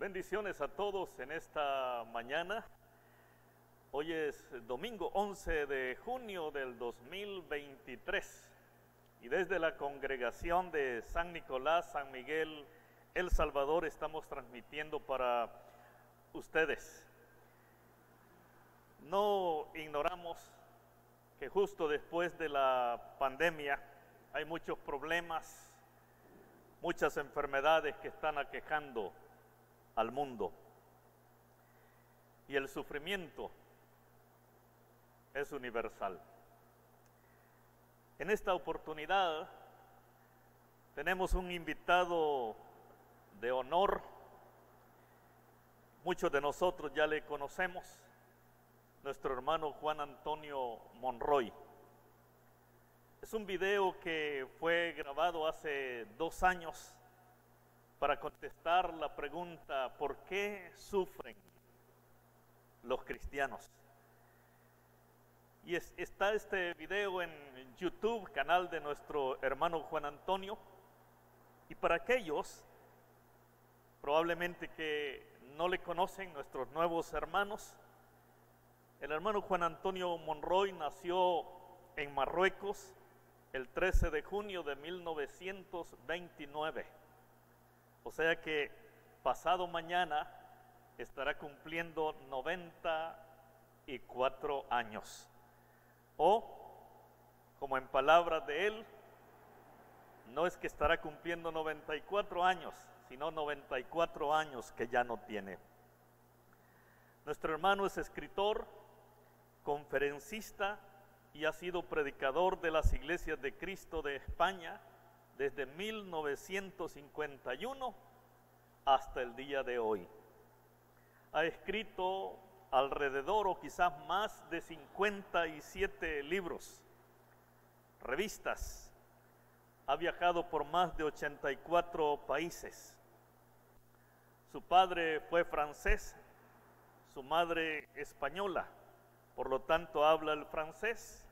Bendiciones a todos en esta mañana. Hoy es domingo 11 de junio del 2023 y desde la congregación de San Nicolás, San Miguel, El Salvador estamos transmitiendo para ustedes. No ignoramos que justo después de la pandemia hay muchos problemas, muchas enfermedades que están aquejando al mundo. Y el sufrimiento es universal. En esta oportunidad tenemos un invitado de honor. Muchos de nosotros ya le conocemos, nuestro hermano Juan Antonio Monroy. Es un video que fue grabado hace 2 años para contestar la pregunta: ¿por qué sufren los cristianos? Y está este video en YouTube, canal de nuestro hermano Juan Antonio. Y para aquellos probablemente que no le conocen, nuestros nuevos hermanos, el hermano Juan Antonio Monroy nació en Marruecos el 13 de junio de 1929. O sea que pasado mañana estará cumpliendo 94 años. O, como en palabras de él, no es que estará cumpliendo 94 años, sino 94 años que ya no tiene. Nuestro hermano es escritor, conferencista y ha sido predicador de las Iglesias de Cristo de España desde 1951 hasta el día de hoy. Ha escrito alrededor o quizás más de 57 libros, revistas. Ha viajado por más de 84 países. Su padre fue francés, su madre española. Por lo tanto, habla el francés,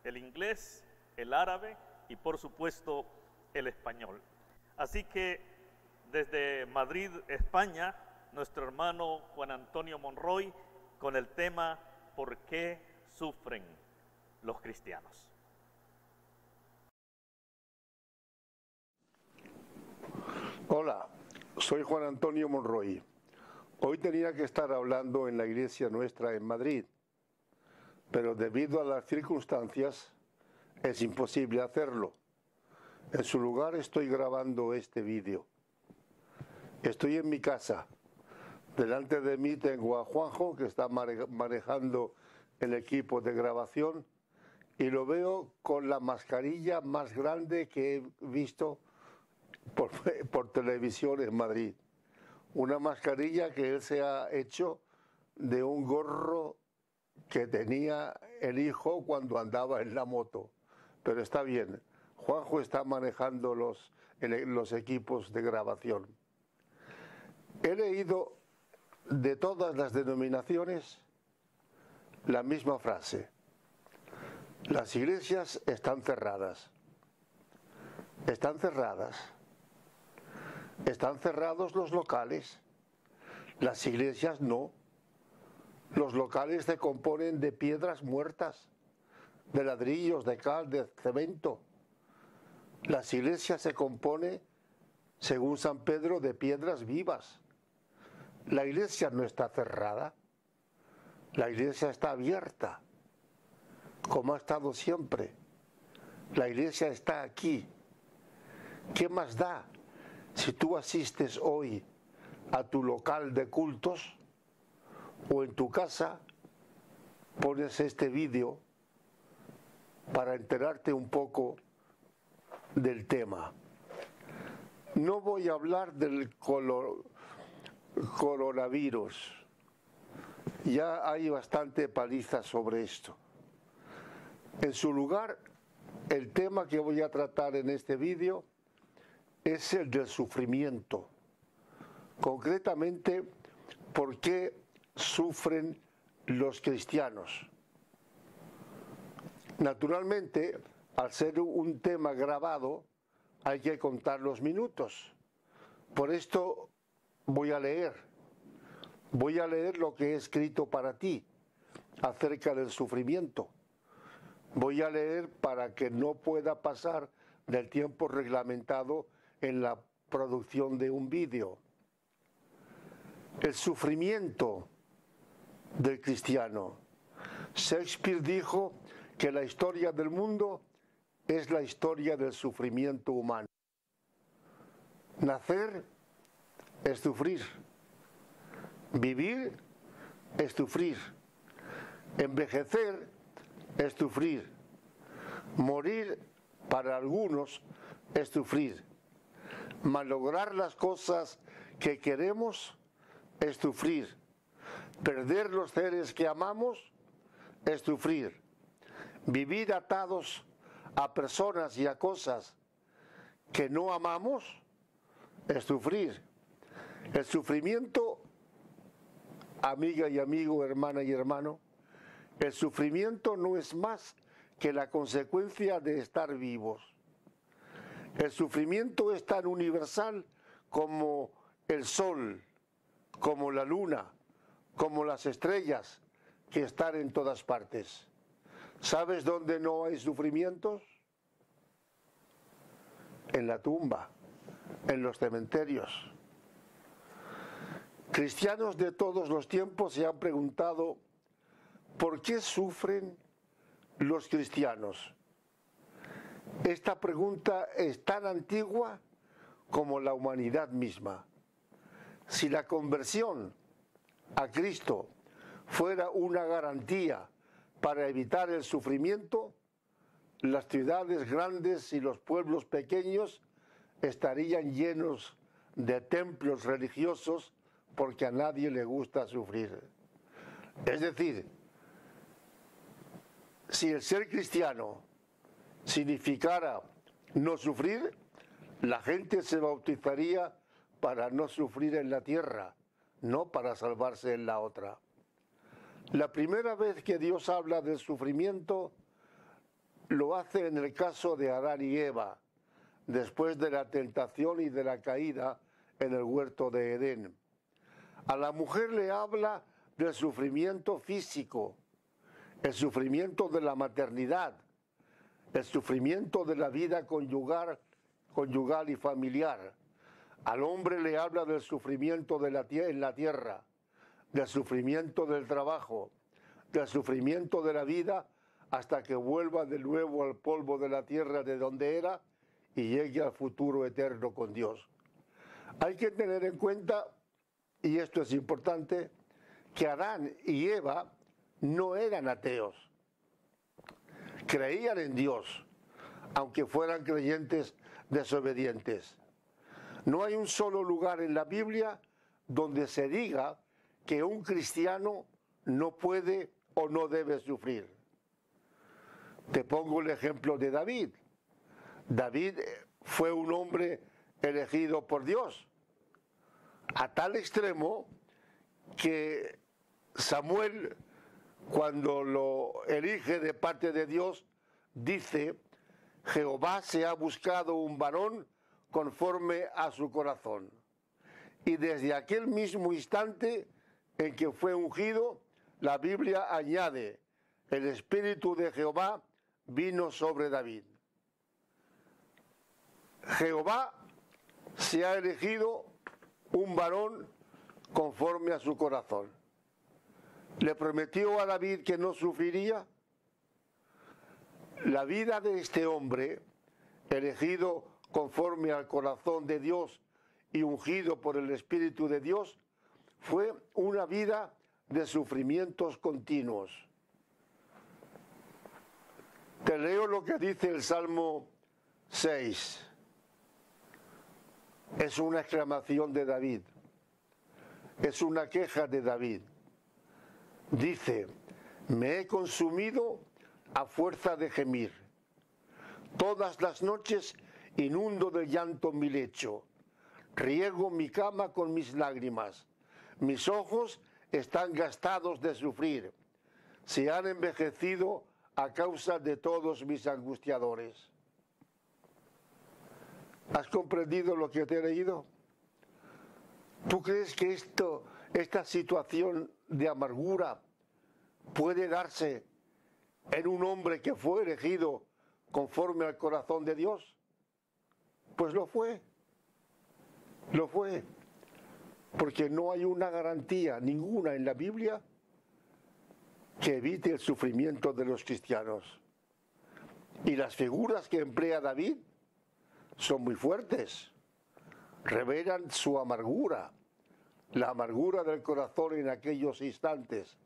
el inglés, el árabe y, por supuesto, el español. Así que desde Madrid, España, nuestro hermano Juan Antonio Monroy con el tema ¿por qué sufren los cristianos? Hola, soy Juan Antonio Monroy. Hoy tenía que estar hablando en la iglesia nuestra en Madrid, pero debido a las circunstancias es imposible hacerlo. En su lugar estoy grabando este vídeo. Estoy en mi casa. Delante de mí tengo a Juanjo, que está manejando el equipo de grabación, y lo veo con la mascarilla más grande que he visto por televisión en Madrid. Una mascarilla que él se ha hecho de un gorro que tenía el hijo cuando andaba en la moto. Pero está bien. Juanjo está manejando los equipos de grabación. He leído de todas las denominaciones la misma frase: las iglesias están cerradas. Están cerradas. Están cerrados los locales. Las iglesias no. Los locales se componen de piedras muertas, de ladrillos, de cal, de cemento. Las iglesias se componen, según San Pedro, de piedras vivas. La iglesia no está cerrada. La iglesia está abierta, como ha estado siempre. La iglesia está aquí. ¿Qué más da si tú asistes hoy a tu local de cultos o en tu casa pones este vídeo para enterarte un poco del tema? No voy a hablar del coronavirus. Ya hay bastante paliza sobre esto. En su lugar, el tema que voy a tratar en este vídeo es el del sufrimiento. Concretamente, ¿por qué sufren los cristianos? Naturalmente, al ser un tema grabado, hay que contar los minutos. Por esto voy a leer Voy a leer lo que he escrito para ti acerca del sufrimiento. Voy a leer para que no pueda pasar del tiempo reglamentado en la producción de un vídeo. El sufrimiento del cristiano. Shakespeare dijo que la historia del mundo es la historia del sufrimiento humano. Nacer es sufrir. Vivir es sufrir. Envejecer es sufrir. Morir para algunos es sufrir. Malograr las cosas que queremos es sufrir. Perder los seres que amamos es sufrir. Vivir atados a personas y a cosas que no amamos es sufrir. El sufrimiento, amiga y amigo, hermana y hermano, el sufrimiento no es más que la consecuencia de estar vivos. El sufrimiento es tan universal como el sol, como la luna, como las estrellas que están en todas partes. ¿Sabes dónde no hay sufrimientos? En la tumba, en los cementerios. Cristianos de todos los tiempos se han preguntado ¿por qué sufren los cristianos? Esta pregunta es tan antigua como la humanidad misma. Si la conversión a Cristo fuera una garantía para evitar el sufrimiento, las ciudades grandes y los pueblos pequeños estarían llenos de templos religiosos porque a nadie le gusta sufrir. Es decir, si el ser cristiano significara no sufrir, la gente se bautizaría para no sufrir en la tierra, no para salvarse en la otra. La primera vez que Dios habla del sufrimiento, lo hace en el caso de Adán y Eva, después de la tentación y de la caída en el huerto de Edén. A la mujer le habla del sufrimiento físico, el sufrimiento de la maternidad, el sufrimiento de la vida conyugal y familiar. Al hombre le habla del sufrimiento en la tierra, del sufrimiento del trabajo, del sufrimiento de la vida hasta que vuelva de nuevo al polvo de la tierra de donde era y llegue al futuro eterno con Dios. Hay que tener en cuenta, y esto es importante, que Adán y Eva no eran ateos. Creían en Dios, aunque fueran creyentes desobedientes. No hay un solo lugar en la Biblia donde se diga que un cristiano no puede o no debe sufrir. Te pongo el ejemplo de David. David fue un hombre elegido por Dios, a tal extremo que Samuel, cuando lo elige de parte de Dios, dice: Jehová se ha buscado un varón conforme a su corazón. Y desde aquel mismo instante en que fue ungido, la Biblia añade: el Espíritu de Jehová vino sobre David. Jehová se ha elegido un varón conforme a su corazón. ¿Le prometió a David que no sufriría? La vida de este hombre, elegido conforme al corazón de Dios y ungido por el Espíritu de Dios, fue una vida de sufrimientos continuos. Te leo lo que dice el Salmo 6. Es una exclamación de David. Es una queja de David. Dice: me he consumido a fuerza de gemir. Todas las noches inundo de llanto mi lecho. Riego mi cama con mis lágrimas. Mis ojos están gastados de sufrir. Se han envejecido a causa de todos mis angustiadores. ¿Has comprendido lo que te he leído? ¿Tú crees que esto esta situación de amargura puede darse en un hombre que fue elegido conforme al corazón de Dios? Pues lo fue, porque no hay una garantía ninguna en la Biblia que evite el sufrimiento de los cristianos. Y las figuras que emplea David son muy fuertes, revelan su amargura, la amargura del corazón en aquellos instantes.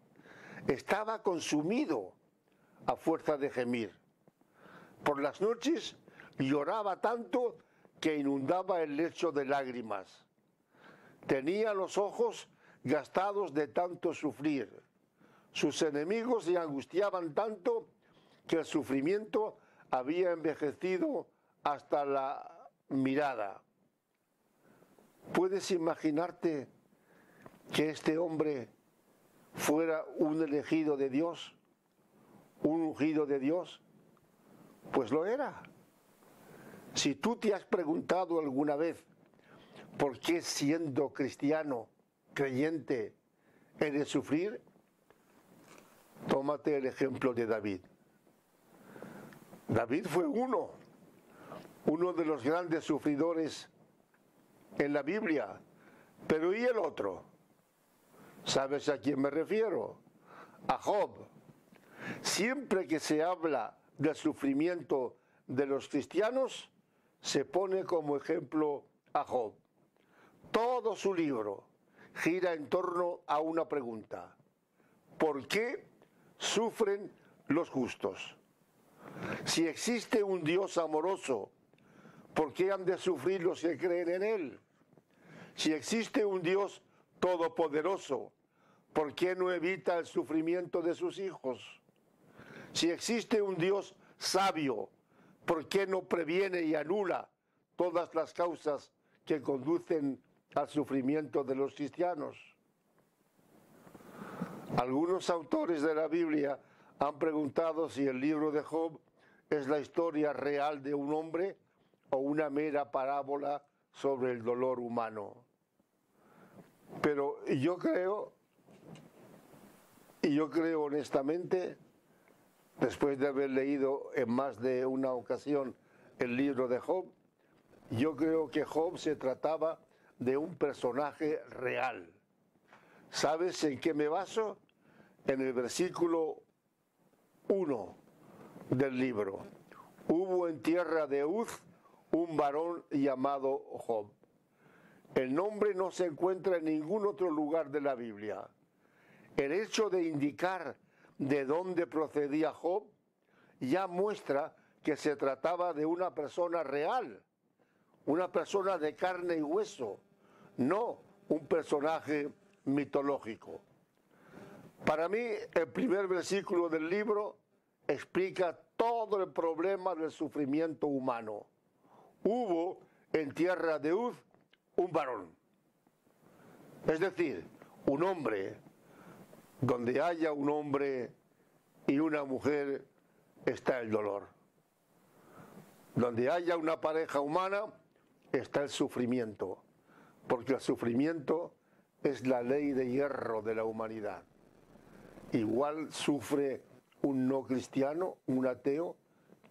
Estaba consumido a fuerza de gemir. Por las noches lloraba tanto que inundaba el lecho de lágrimas. Tenía los ojos gastados de tanto sufrir. Sus enemigos se angustiaban tanto que el sufrimiento había envejecido hasta la mirada. ¿Puedes imaginarte que este hombre fuera un elegido de Dios, un ungido de Dios? Pues lo era. Si tú te has preguntado alguna vez por qué siendo cristiano, creyente, he de sufrir, tómate el ejemplo de David. David fue uno de los grandes sufridores en la Biblia, pero ¿y el otro? ¿Sabes a quién me refiero? A Job. Siempre que se habla del sufrimiento de los cristianos, se pone como ejemplo a Job. Todo su libro gira en torno a una pregunta: ¿por qué sufren los justos? Si existe un Dios amoroso, ¿por qué han de sufrir los que creen en Él? Si existe un Dios todopoderoso, ¿por qué no evita el sufrimiento de sus hijos? Si existe un Dios sabio, ¿por qué no previene y anula todas las causas que conducen al sufrimiento de los cristianos? Algunos autores de la Biblia han preguntado si el libro de Job es la historia real de un hombre o una mera parábola sobre el dolor humano. Pero yo creo honestamente, después de haber leído en más de una ocasión el libro de Job, yo creo que Job se trataba de un personaje real. ¿Sabes en qué me baso? En el versículo 1 del libro. Hubo en tierra de Uz un varón llamado Job. El nombre no se encuentra en ningún otro lugar de la Biblia. El hecho de indicar de dónde procedía Job ya muestra que se trataba de una persona real, una persona de carne y hueso, no un personaje mitológico. Para mí, el primer versículo del libro explica todo el problema del sufrimiento humano. Hubo en tierra de Uz un varón, es decir, un hombre. Donde haya un hombre y una mujer está el dolor. Donde haya una pareja humana está el sufrimiento, porque el sufrimiento es la ley de hierro de la humanidad. Igual sufre un no cristiano, un ateo,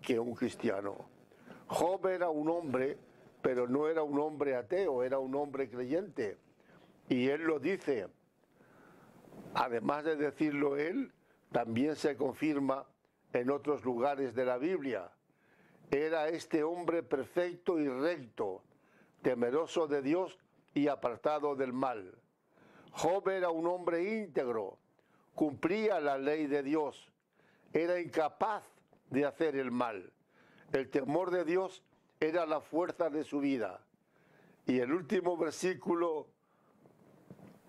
que un cristiano. Job era un hombre, pero no era un hombre ateo, era un hombre creyente. Y él lo dice. Además de decirlo él, también se confirma en otros lugares de la Biblia. Era este hombre perfecto y recto, temeroso de Dios y apartado del mal. Job era un hombre íntegro, cumplía la ley de Dios, era incapaz de hacer el mal. El temor de Dios era la fuerza de su vida. Y el último versículo,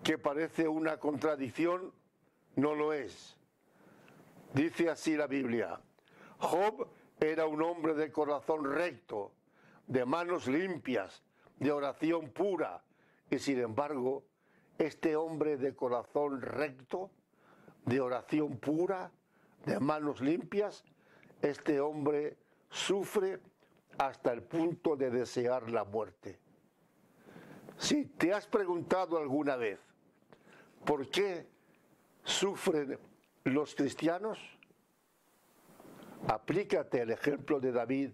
que parece una contradicción, no lo es. Dice así la Biblia: Job era un hombre de corazón recto, de manos limpias, de oración pura, y sin embargo, este hombre de corazón recto, de oración pura, de manos limpias, este hombre sufre hasta el punto de desear la muerte. Si te has preguntado alguna vez, ¿Por qué sufren los cristianos? Aplícate el ejemplo de David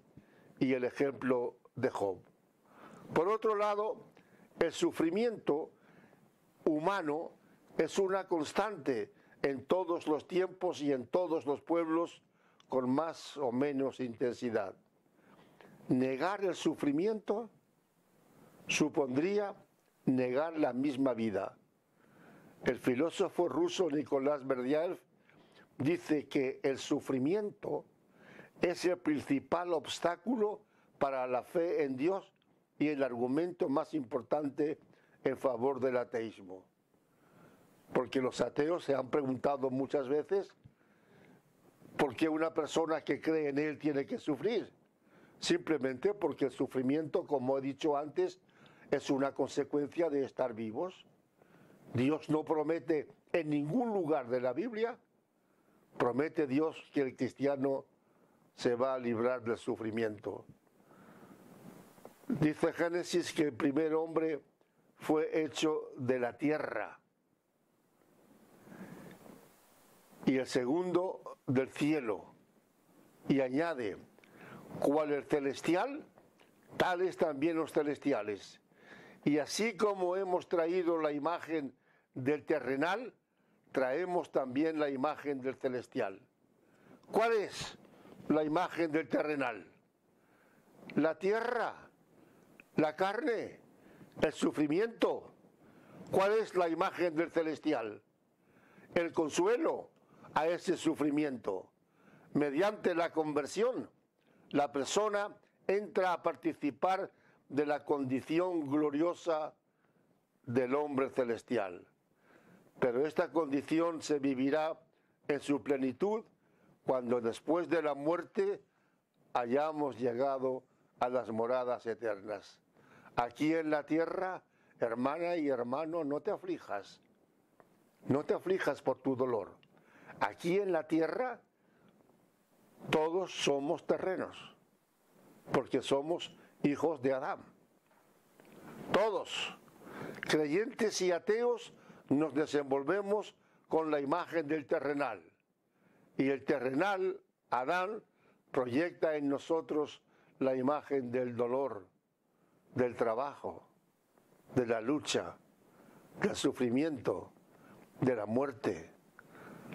y el ejemplo de Job. Por otro lado, el sufrimiento humano es una constante en todos los tiempos y en todos los pueblos con más o menos intensidad. Negar el sufrimiento supondría negar la misma vida. El filósofo ruso Nicolás Berdyaev dice que el sufrimiento es el principal obstáculo para la fe en Dios y el argumento más importante en favor del ateísmo. Porque los ateos se han preguntado muchas veces por qué una persona que cree en Él tiene que sufrir. Simplemente porque el sufrimiento, como he dicho antes, es una consecuencia de estar vivos. Dios no promete en ningún lugar de la Biblia, promete Dios que el cristiano se va a librar del sufrimiento. Dice Génesis que el primer hombre fue hecho de la tierra y el segundo del cielo. Y añade, cual el celestial, tales también los celestiales. Y así como hemos traído la imagen del terrenal, traemos también la imagen del celestial. ¿Cuál es la imagen del terrenal? La tierra, la carne, el sufrimiento. ¿Cuál es la imagen del celestial? El consuelo a ese sufrimiento. Mediante la conversión, la persona entra a participar de la condición gloriosa del hombre celestial. Pero esta condición se vivirá en su plenitud cuando después de la muerte hayamos llegado a las moradas eternas. Aquí en la tierra, hermana y hermano, no te aflijas. No te aflijas por tu dolor. Aquí en la tierra todos somos terrenos, porque somos hijos de Adán. Todos, creyentes y ateos, nos desenvolvemos con la imagen del terrenal. Y el terrenal, Adán, proyecta en nosotros la imagen del dolor, del trabajo, de la lucha, del sufrimiento, de la muerte.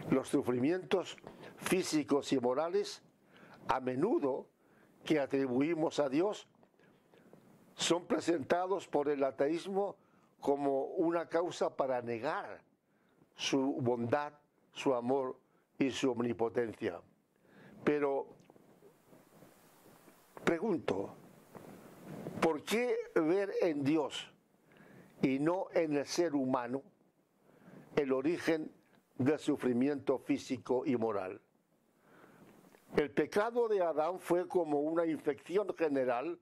Los sufrimientos físicos y morales, a menudo que atribuimos a Dios, son presentados por el ateísmo como una causa para negar su bondad, su amor y su omnipotencia. Pero pregunto, ¿por qué ver en Dios y no en el ser humano el origen del sufrimiento físico y moral? El pecado de Adán fue como una infección general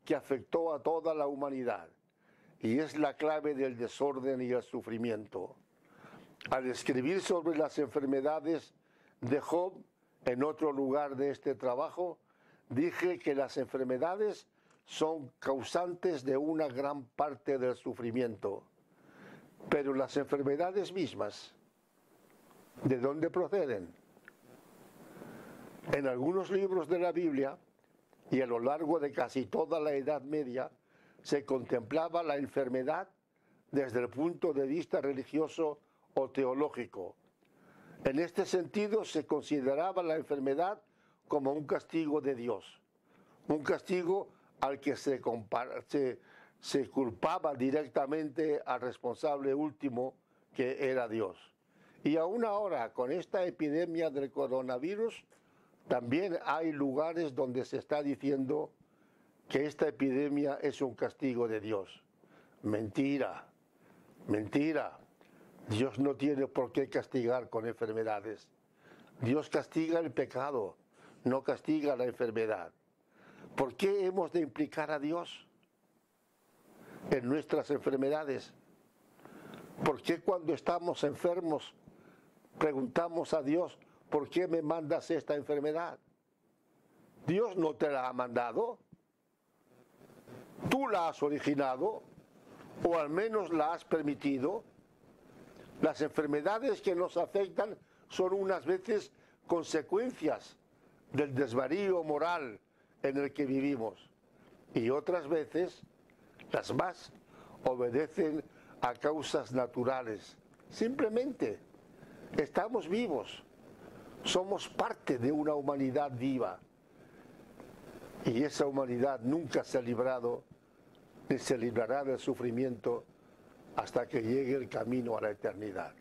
que afectó a toda la humanidad y es la clave del desorden y el sufrimiento. Al escribir sobre las enfermedades de Job, en otro lugar de este trabajo, dije que las enfermedades son causantes de una gran parte del sufrimiento. Pero las enfermedades mismas, ¿de dónde proceden? En algunos libros de la Biblia y a lo largo de casi toda la Edad Media se contemplaba la enfermedad desde el punto de vista religioso o teológico. En este sentido se consideraba la enfermedad como un castigo de Dios, un castigo al que se culpaba directamente al responsable último, que era Dios. Y aún ahora, con esta epidemia del coronavirus, también hay lugares donde se está diciendo que esta epidemia es un castigo de Dios. Mentira, mentira. Dios no tiene por qué castigar con enfermedades. Dios castiga el pecado, no castiga la enfermedad. ¿Por qué hemos de implicar a Dios en nuestras enfermedades? ¿Por qué cuando estamos enfermos preguntamos a Dios, ¿por qué me mandas esta enfermedad? Dios no te la ha mandado. Tú la has originado, o al menos la has permitido. Las enfermedades que nos afectan son unas veces consecuencias del desvarío moral en el que vivimos y otras veces, las más, obedecen a causas naturales. Simplemente estamos vivos, somos parte de una humanidad viva y esa humanidad nunca se ha librado ni se librará del sufrimiento hasta que llegue el camino a la eternidad.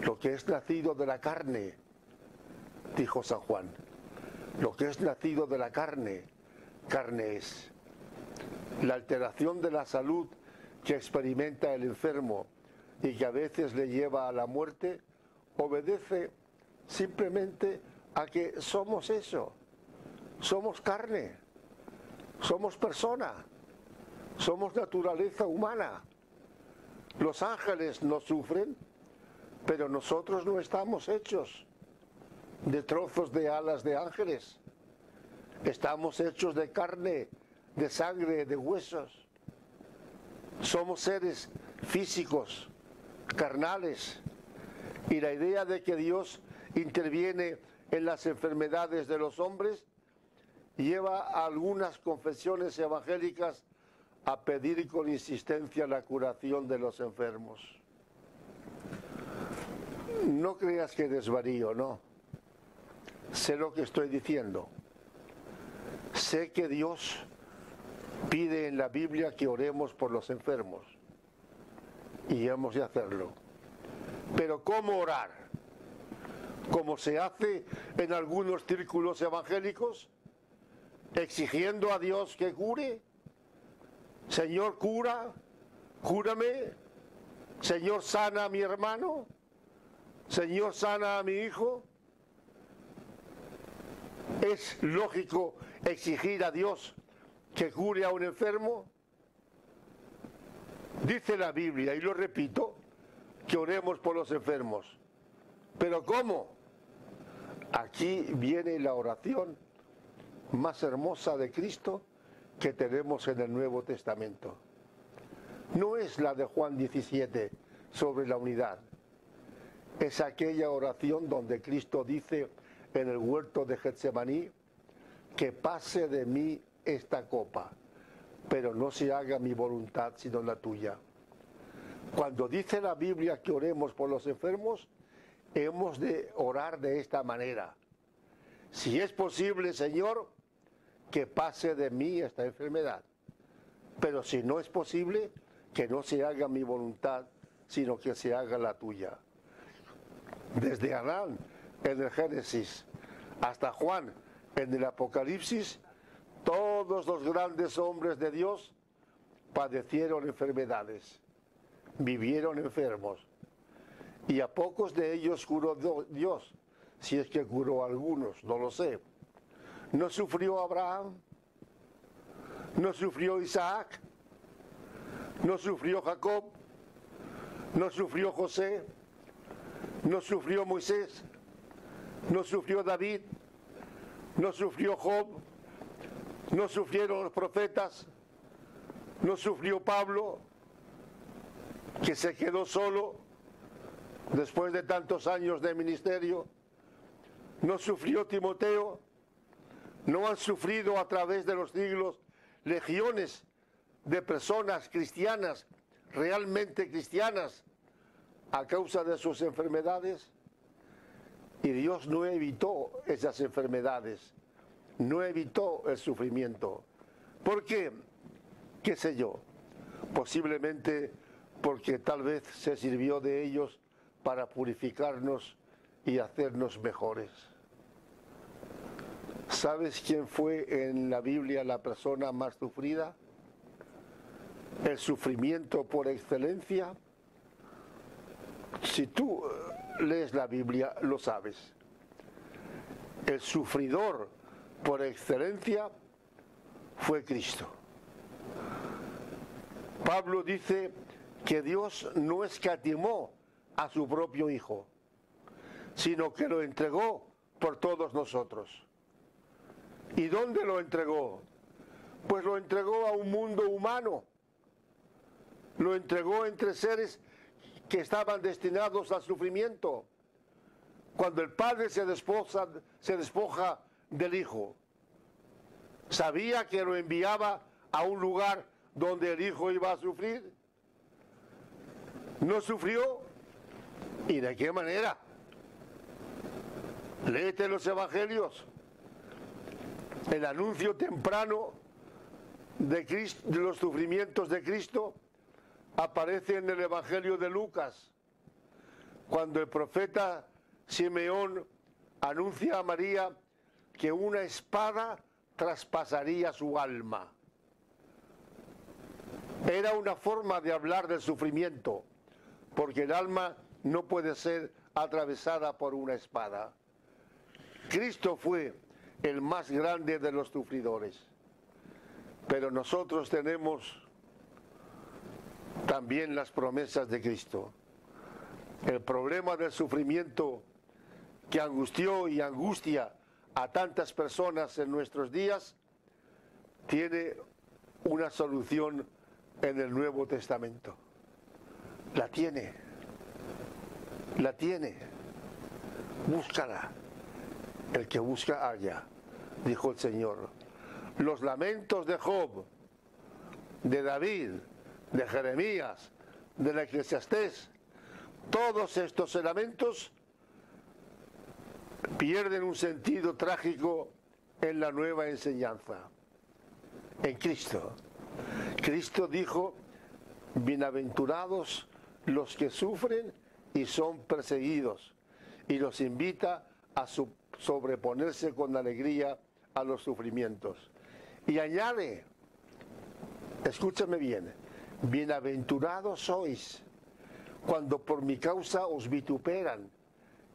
Lo que es nacido de la carne, dijo San Juan, lo que es nacido de la carne, carne es. La alteración de la salud que experimenta el enfermo y que a veces le lleva a la muerte, obedece simplemente a que somos eso, somos carne, somos persona, somos naturaleza humana. Los ángeles no sufren, pero nosotros no estamos hechos de trozos de alas de ángeles. Estamos hechos de carne, de sangre, de huesos. Somos seres físicos, carnales. Y la idea de que Dios interviene en las enfermedades de los hombres lleva a algunas confesiones evangélicas a pedir con insistencia la curación de los enfermos. No creas que desvarío, no. Sé lo que estoy diciendo. Sé que Dios pide en la Biblia que oremos por los enfermos y hemos de hacerlo. Pero ¿cómo orar? ¿Como se hace en algunos círculos evangélicos? ¿Exigiendo a Dios que cure? Señor, cura, cúrame. Señor, sana a mi hermano. Señor, sana a mi hijo. ¿Es lógico exigir a Dios que cure a un enfermo? Dice la Biblia, y lo repito, que oremos por los enfermos. ¿Pero cómo? Aquí viene la oración más hermosa de Cristo que tenemos en el Nuevo Testamento. No es la de Juan 17 sobre la unidad. Es aquella oración donde Cristo dice en el huerto de Getsemaní, que pase de mí esta copa, pero no se haga mi voluntad sino la tuya. Cuando dice la Biblia que oremos por los enfermos, hemos de orar de esta manera. Si es posible, Señor, que pase de mí esta enfermedad. Pero si no es posible, que no se haga mi voluntad, sino que se haga la tuya. Desde Adán en el Génesis hasta Juan en el Apocalipsis, todos los grandes hombres de Dios padecieron enfermedades, vivieron enfermos, y a pocos de ellos curó Dios, si es que curó a algunos, no lo sé. ¿No sufrió Abraham? ¿No sufrió Isaac? ¿No sufrió Jacob? ¿No sufrió José? ¿No sufrió Moisés? ¿No sufrió David? ¿No sufrió Job? ¿No sufrieron los profetas? ¿No sufrió Pablo, que se quedó solo después de tantos años de ministerio? ¿No sufrió Timoteo? ¿No han sufrido a través de los siglos legiones de personas cristianas, realmente cristianas, a causa de sus enfermedades? Y Dios no evitó esas enfermedades, no evitó el sufrimiento. ¿Por qué? ¿Qué sé yo? Posiblemente porque tal vez se sirvió de ellos para purificarnos y hacernos mejores. ¿Sabes quién fue en la Biblia la persona más sufrida? El sufrimiento por excelencia. Si tú lees la Biblia, lo sabes. El sufridor por excelencia fue Cristo. Pablo dice que Dios no escatimó a su propio Hijo, sino que lo entregó por todos nosotros. ¿Y dónde lo entregó? Pues lo entregó a un mundo humano. Lo entregó entre seres que estaban destinados al sufrimiento. Cuando el padre se despoja del hijo, sabía que lo enviaba a un lugar donde el hijo iba a sufrir. No sufrió. ¿Y de qué manera? Léete los evangelios. El anuncio temprano de los sufrimientos de Cristo aparece en el evangelio de Lucas, cuando el profeta Simeón anuncia a María que una espada traspasaría su alma. Era una forma de hablar del sufrimiento, porque el alma no puede ser atravesada por una espada. Cristo fue el más grande de los sufridores, pero nosotros tenemos también las promesas de Cristo. El problema del sufrimiento que angustió y angustia a tantas personas en nuestros días tiene una solución en el Nuevo Testamento. La tiene. Búscala. El que busca halla, dijo el Señor. Los lamentos de Job, de David, de Jeremías, del Eclesiastés, todos estos lamentos pierden un sentido trágico en la nueva enseñanza, en Cristo. Cristo dijo: bienaventurados los que sufren y son perseguidos, y los invita a sobreponerse con alegría a los sufrimientos. Y añade, escúchame bien, bienaventurados sois cuando por mi causa os vituperan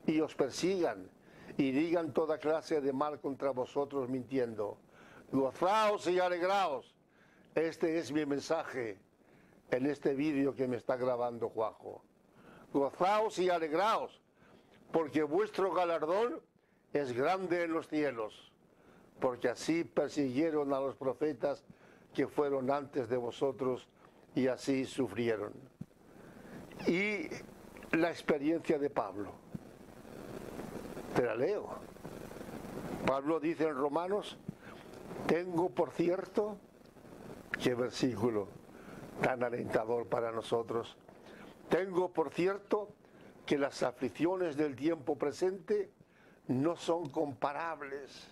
y os persigan y digan toda clase de mal contra vosotros mintiendo. Gozaos y alegraos. Este es mi mensaje en este vídeo que me está grabando Juanjo. Gozaos y alegraos, porque vuestro galardón es grande en los cielos, porque así persiguieron a los profetas que fueron antes de vosotros y así sufrieron. Y la experiencia de Pablo, te la leo. Pablo dice en Romanos: tengo por cierto, qué versículo tan alentador para nosotros, tengo por cierto que las aflicciones del tiempo presente no son comparables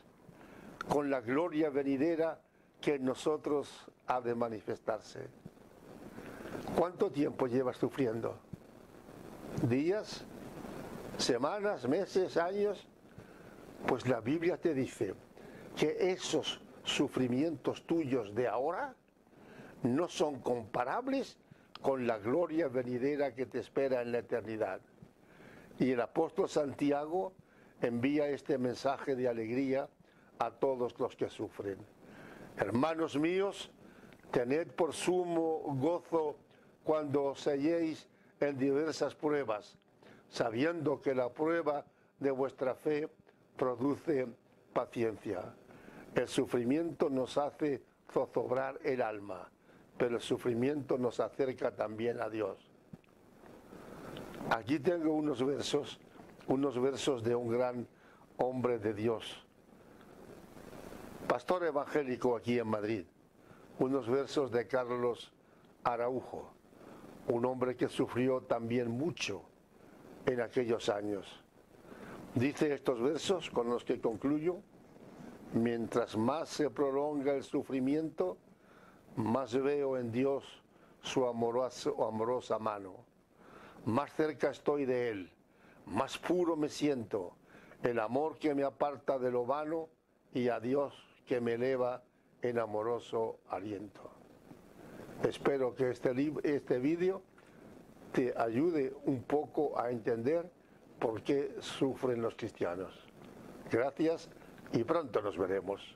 con la gloria venidera que en nosotros ha de manifestarse. ¿Cuánto tiempo llevas sufriendo? ¿Días? ¿Semanas? ¿Meses? ¿Años? Pues la Biblia te dice que esos sufrimientos tuyos de ahora no son comparables con la gloria venidera que te espera en la eternidad. Y el apóstol Santiago envía este mensaje de alegría a todos los que sufren. Hermanos míos, tened por sumo gozo cuando os halléis en diversas pruebas, sabiendo que la prueba de vuestra fe produce paciencia. El sufrimiento nos hace zozobrar el alma, pero el sufrimiento nos acerca también a Dios. Aquí tengo unos versos de un gran hombre de Dios, pastor evangélico aquí en Madrid, unos versos de Carlos Araujo, un hombre que sufrió también mucho en aquellos años. Dice estos versos con los que concluyo: mientras más se prolonga el sufrimiento, más veo en Dios su amorosa mano. Más cerca estoy de Él, más puro me siento, el amor que me aparta de lo vano y a Dios que me eleva en amoroso aliento. Espero que este vídeo te ayude un poco a entender por qué sufren los cristianos. Gracias y pronto nos veremos.